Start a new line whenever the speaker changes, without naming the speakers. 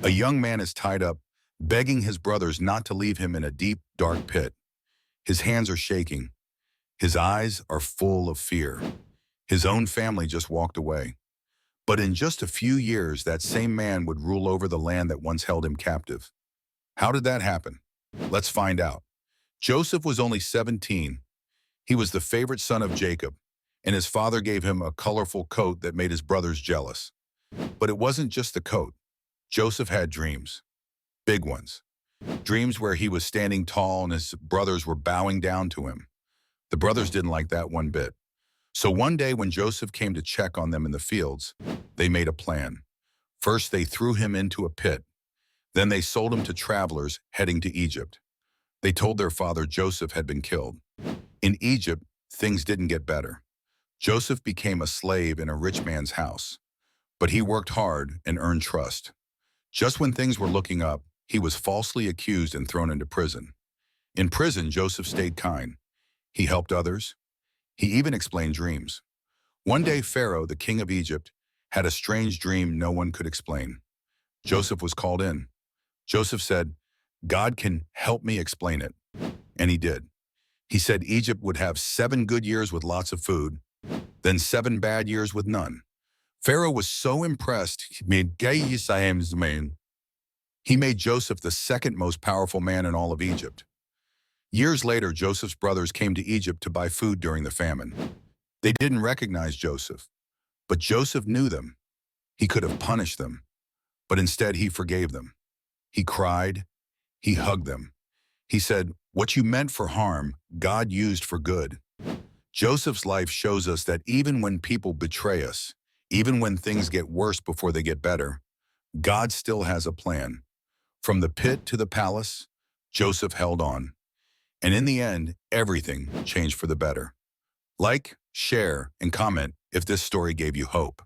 A young man is tied up, begging his brothers not to leave him in a deep, dark pit. His hands are shaking. His eyes are full of fear. His own family just walked away. But in just a few years, that same man would rule over the land that once held him captive. How did that happen? Let's find out. Joseph was only 17. He was the favorite son of Jacob, and his father gave him a colorful coat that made his brothers jealous. But it wasn't just the coat. Joseph had dreams, big ones. Dreams where he was standing tall and his brothers were bowing down to him. The brothers didn't like that one bit. So one day when Joseph came to check on them in the fields, they made a plan. First, they threw him into a pit. Then they sold him to travelers heading to Egypt. They told their father Joseph had been killed. In Egypt, things didn't get better. Joseph became a slave in a rich man's house. But he worked hard and earned trust. Just when things were looking up, he was falsely accused and thrown into prison. In prison, Joseph stayed kind. He helped others. He even explained dreams. One day, Pharaoh, the king of Egypt, had a strange dream no one could explain. Joseph was called in. Joseph said, "God can help me explain it." And he did. He said Egypt would have 7 good years with lots of food, then 7 bad years with none. Pharaoh was so impressed, he made Joseph the second most powerful man in all of Egypt. Years later, Joseph's brothers came to Egypt to buy food during the famine. They didn't recognize Joseph, but Joseph knew them. He could have punished them, but instead he forgave them. He cried, he hugged them. He said, "What you meant for harm, God used for good." Joseph's life shows us that even when people betray us, even when things get worse before they get better, God still has a plan. From the pit to the palace, Joseph held on. And in the end, everything changed for the better. Like, share, and comment if this story gave you hope.